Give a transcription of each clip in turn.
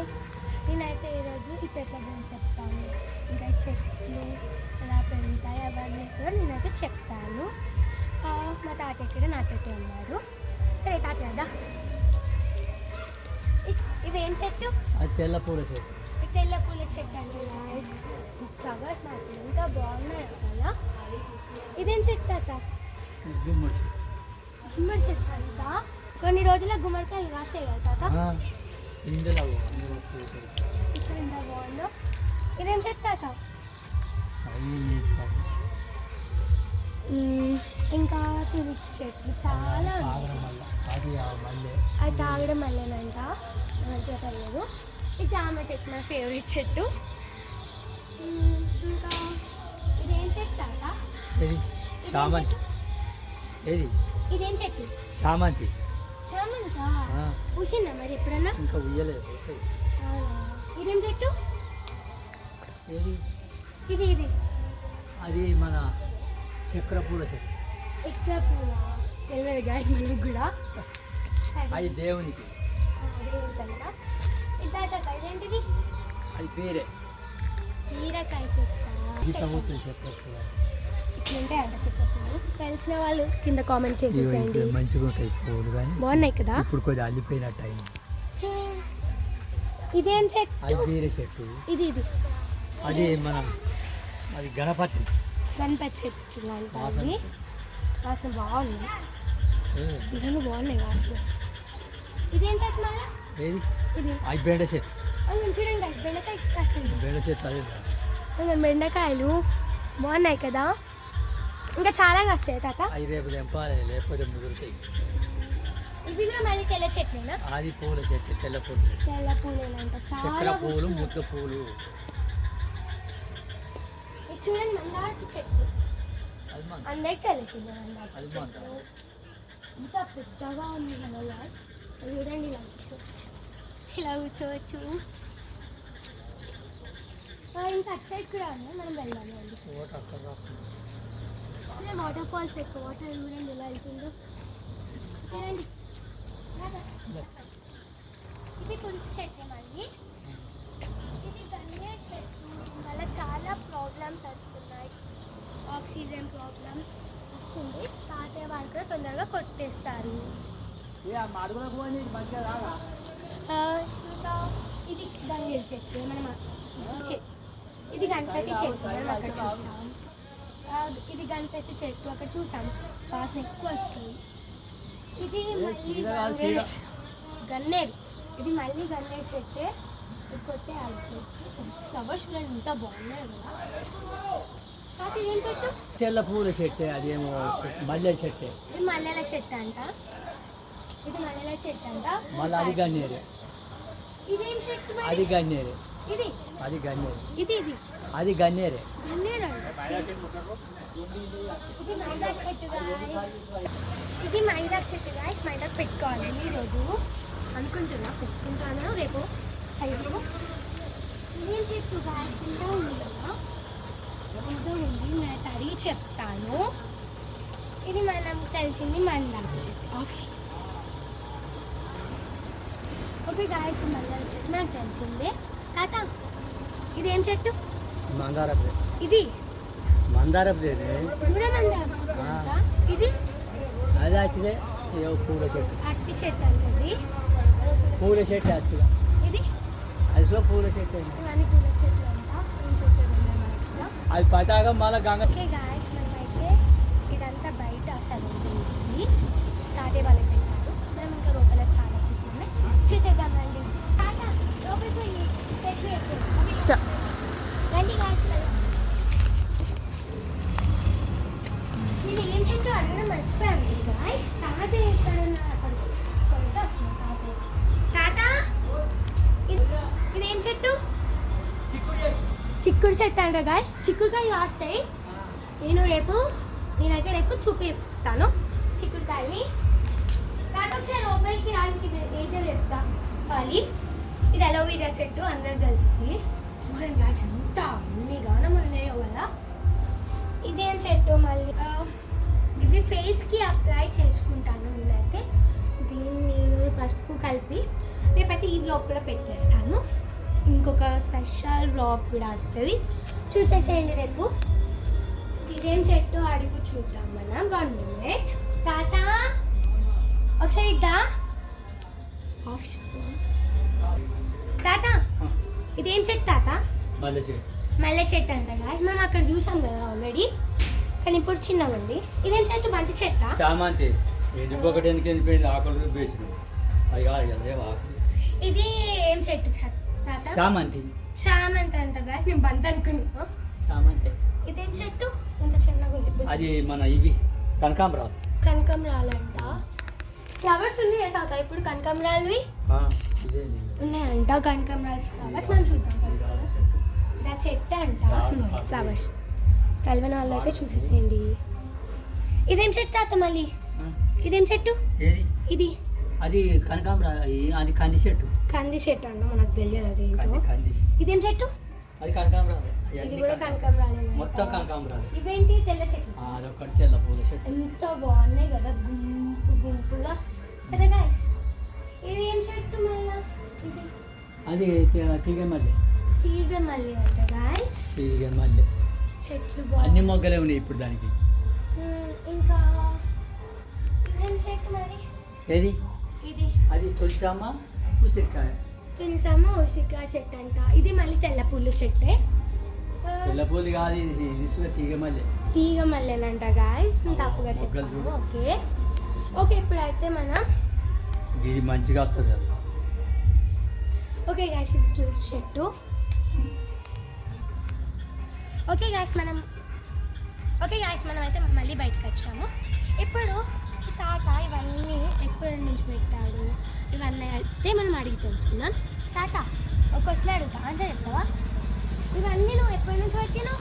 Guys, నేనైతే ఈరోజు ఈ చెట్ల గురించి చెప్తాను. ఇంకా చెట్లు ఎలా పెరుగుతాయి అవన్నీ కూడా నేనైతే చెప్తాను. మా తాత ఇక్కడ నాతోటి ఉన్నాడు. సరే తాతయ్య దా. ఇవేం చెట్టు? అది తెల్ల పూల చెట్టు. తెల్ల పూల చెట్టు అంటే గాయస్ ఫ్లవర్స్ నాకు ఎంత బాగున్నాయి కదా. ఇదేం చెట్టు తాత? గుమ్మడి చెట్టు. గుమ్మడి చెట్టు అంట. కొన్ని రోజుల గుమ్మడికాయలు కాస్తాయి కదా తాత. ఇందులో ఎంత బాగుందో. ఇదేం చెట్టు తాత? ఇంకా తులసి చెట్లు చాలా అది తాగడం మళ్ళేనంట, మనకి తెలియదు. ఈ జామ చెట్టు నా ఫేవరెట్ చెట్టు. ఇంకా ఇదేం చెట్టు తాత? చామంతి. ఏది? ఇదేం చెట్టు? చామంతి. చామంతా పూసిందా మరి ఎప్పుడన్నా? ఇంకా ఉయ్యలేదు. ఇదేం చెట్టు? ఏది? ఇది ఇది అది మన చక్ర పూల చెట్టు. చక్ర పూల తెలియదు గాయస్ మనకు కూడా. అది దేవునికి. దేవునికంట. ఇదేంటిది? అది పేరే బీరకాయ చెట్టు. ఇట్లుంటాయి అంట చక్ర పూలు. తెలిసిన వాళ్ళు కింద కామెంట్ చేసేసేయండి. మంచిగా ఉంటాయి పూలు కానీ బాగున్నాయి కదా. ఇప్పుడు కొద్దిగా అల్లిపోయినట్టు అయింది. ఇదేం చెట్టు? అది బీరే చెట్టు. ఇది ఇది అది మనం అది గణపతి చెట్టు లాంటి వాసన బాగుంది. నిజంగా బాగున్నాయి వాసన. ఇదేం చెట్టు మళ్ళీ? ఏది? ఇది అది బెండ చెట్టు. చూడండి గాయస్, బెండకాయ కాసింది. బెండ చెట్టు అదే బెండకాయలు బాగున్నాయి కదా. ఇంకా చాలా వస్తాయి తాత. అవి రేపు తెంపాలి, లేకపోతే ముదురుతాయి. ఇవి కూడా మళ్ళీ తెల్ల చెట్లేనా? అది పూల చెట్టు. తెల్ల పూలు. తెల్ల పూలేనంట. చక్ర పూలు, ముద్ద పూలు. ఇది చూడండి మందార చెట్టు. అందరికి తెలిసింది మందార చెట్టు. ఇంత పెద్దగా ఉంది కదా గాయ్స్. చూడండి ఇలా కూర్చోవచ్చు, ఇలా కూర్చోవచ్చు. ఇంకా అటు సైడ్ కూడా ఉన్నాయి, మనం వెళ్దాం. వాటర్ ఫాల్స్ ఎక్కువ వాటర్ చూడండి ఎలా వెళ్తుందో. చూడండి ఇది తులసి చెట్టు. మళ్ళీ ఇది గన్నేరు చెట్టు. వల్ల చాలా ప్రాబ్లమ్స్ వస్తున్నాయి. ఆక్సిజన్ ప్రాబ్లం వస్తుంది. తాతయ్య వాళ్ళు కూడా తొందరగా కొట్టేస్తారు. ఇంకా ఇది గన్నేరు చెట్టు. మనం ఇది గణపతి చెట్టు మనం అక్కడ చూసాం. ఇది గణపతి చెట్టు అక్కడ చూసాం. వాసన ఎక్కువ వస్తుంది. ఇది మళ్ళీ గన్నేరు. ఇది మళ్ళీ గన్నేరు చెట్టే. ఇది కొట్టే చెట్టు. ఫ్లవర్స్ కూడా ఎంత బాగున్నాయి కదా. కాదు ఇదేం చెట్టు? తెల్ల పూల చెట్టే. అదేమో మల్లె చెట్టే. ఇది మల్లెల చెట్టు అంట. ఇది మల్లెల చెట్టు అంట. మళ్ళీ అది గన్నేరే. ఇదేం చెట్టు? అది గన్నేరే. ఇది అది గన్నేరే. ఇది ఇది అది గన్నేరే. గన్నేరు అంట. ఇది మైదా చెట్టు గాయస్. ఇది మైదా చెట్టు గాయస్. మైదా పెట్టుకోవాలి ఈరోజు అనుకుంటున్నా. పెట్టుకుంటాను రేపు. అయ్యో ఇదేం చెట్టు గాయస్? తింటూ ఉంది కదా. ఇంకా ఉంది, నేను తడిగి చెప్తాను. ఇది మనం తెలిసింది మందార చెట్టు. ఓకే గాయస్, మందార చెట్టు నాకు తెలిసిందే. తాత ఇదేం చెట్టు? మందార. ఇది మందార కూడా మందార. ఇది అది అట్టిదే పూల చెట్టు. అట్టి చెట్టు అంటది. పూల చెట్టు అచ్చుగా. ఇది అది సో పూల చెట్టు. ఇవన్నీ పూల చెట్లు అంట. అది పతాక మళ్ళీ గంగ. ఓకే గాయస్, మనమైతే ఇదంతా బయట అసలు వేసి తాతే వాళ్ళకి పెట్టారు. మనం ఇంకా లోపల చాలా చెట్లు ఉన్నాయి, చూసేద్దామండి. రండి గాయస్. నేను ఏం చెట్టు అడగడం మర్చిపోయాను గాయస్. తాత ఎక్కడన్నా అక్కడ కొంత వస్తుంది. తాత ఇదేం చెట్టు? చిక్కుడు చెట్టు అంట గాయస్. చిక్కుడుకాయలు కాస్తాయి. నేనైతే రేపు చూపిస్తాను చిక్కుడుకాయని. తాత ఒకసారి లోపలికి రానికి ఏంటో చెప్తా. ఇది అలోవీరా చెట్టు అందరికి తెలిసింది. చూడండి గాయస్ ఎంత అన్ని గానములు ఉన్నాయో కదా. ఇదేం చెట్టు? మళ్ళీ ఇవి ఫేస్కి అప్లై చేసుకుంటాను నేనైతే. దీన్ని పసుపు కలిపి రేపైతే ఈ వ్లాగ్ కూడా పెట్టేస్తాను. ఇంకొక స్పెషల్ వ్లాగ్ కూడా వస్తుంది, చూసేసేయండి రేపు. ఇదేం చెట్టు అడుగు చూద్దాం మనం. 1 minute. తాత ఒకసారి ఇద్దా తాత, ఇదేం చెట్టు తాత? మల్లె చెట్టు. మల్లె చెట్టు అంట guys. మనం అక్కడ చూసాం కదా ఆల్రెడీ, కానీ ఇప్పుడు చిన్నగా ఉంది. ఇదేం చెట్టు? బంతి చెట్టా? చామంతి. ఎండిపోకటి ఎందుకు ఎండిపోయింది? ఆకులు వేసిన అది కాదు కదా. ఇది ఏం చెట్టు తాత? చామంతి. చామంతి అంట guys. నేను బంతి అనుకున్నా. చామంతి. ఇదేం చెట్టు? ఇంత చిన్నగా ఉంది. అది మన ఇవి కనకాంబరాలు. కనకాంబరాలంట. ఫ్లవర్స్ ఉన్నాయి తాత ఇప్పుడు కనకాంబరాలువి ఉన్నాయంట. కనకాంబరాలు ఫ్లవర్స్ మనం చూద్దాం ఫస్ట్. నా చెట్టు అంట ఫ్లవర్స్. తెలివైన వాళ్ళు అయితే చూసేసేయండి. ఇదేం చెట్టు తాత? మళ్ళీ ఇదేం చెట్టు? ఇది అది కనకాంబరా. అది కంది చెట్టు. కంది చెట్టు అంట, మనకు తెలియదు అదేంటో. ఇదేం చెట్టు? అది కనకాంబరాలు. ఇది కూడా కనకాంబరాలే. మొత్తం కనకాంబరాలు. ఇవేంటి? తెల్ల చెట్టు. అదొకటి తెల్ల పూల చెట్టు. ఎంత బాగున్నాయి కదా, గుంపు గుంపుగా కదా గైస్. ఇది ఏం చెట్టు మళ్ళా? ఇది అది తీగ మల్లె. తీగ మల్లె అంట గైస్. తీగ మల్లె చెట్లు అన్ని బాగున్నాయి. మొగ్గలే ఉన్నాయి ఇప్పుడు దానికి. ఇంకా ఇదేం చెట్టు మరి? ఏది? ఇది అది తులసమ్మ ఉసిరికాయ. తులసమ్మ ఉసిరికాయ చెట్టు అంట. ఇది మళ్ళీ తెల్ల పుల్లు చెట్టే. తెల్ల పూలు కాదు, ఇది తీగ మల్లె. తీగ మల్లెనంట గాయస్. నేను తప్పుగా చెప్పాను. ఓకే ఓకే, ఇప్పుడైతే మనం ఇది మంచిగా వస్తుంది కదా. ఓకే గాయస్, ఇది తులసి చెట్టు. ఓకే గాయస్, మనం అయితే మళ్ళీ బయటకు వచ్చాము. ఇప్పుడు ఈ తాత ఇవన్నీ ఎప్పటి నుంచి పెట్టాడు ఇవన్నీ అయితే మనం అడిగి తెలుసుకుందాం. తాత ఒక క్వశ్చన్ అడుగుతా, ఆన్సర్ చెప్తావా? ఇవన్నీ నువ్వు ఎప్పటి నుంచి వచ్చినావు?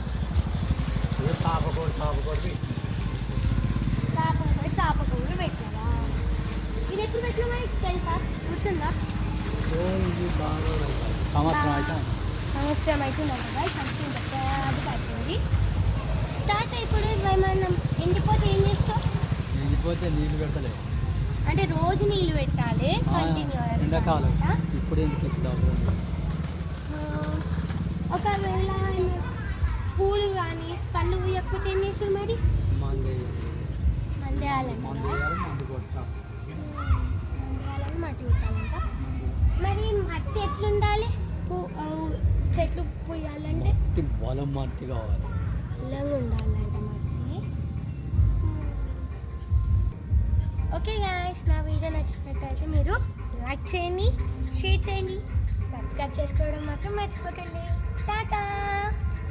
తాపకూరు పెట్టావా? ఇది ఎప్పుడు పెట్టినా మరి తెలుసా? గుర్తుందా? సంవత్సరం అవుతుంది కదా. సంవత్సరం పెద్దది పడుతుంది. తాత ఇప్పుడు మనం ఎండిపోతే ఏం చేస్తావు? ఎండిపోతే నీళ్ళు పెట్టలేదు అంటే రోజు నీళ్ళు పెట్టాలి కంటిన్యూ. ఎండాకాలం ఇప్పుడు ఒకవేళ పూలు కానీ పళ్ళు పూయకపోతే ఏం చేస్తారు మరి? మందేయాలంట. మందేయాలని మట్టి కొట్టాలంట. మరి మట్టి ఎట్లుండాలి? చెట్లు పూయాలంటే బలం మట్టి కావాలి. బలంగా ఉండాలంట మట్టి. ఓకే గాయ్స్, నా వీడియో నచ్చినట్టయితే మీరు లైక్ చేయండి, షేర్ చేయండి, సబ్స్క్రైబ్ చేసుకోవడం మాత్రం మర్చిపోకండి.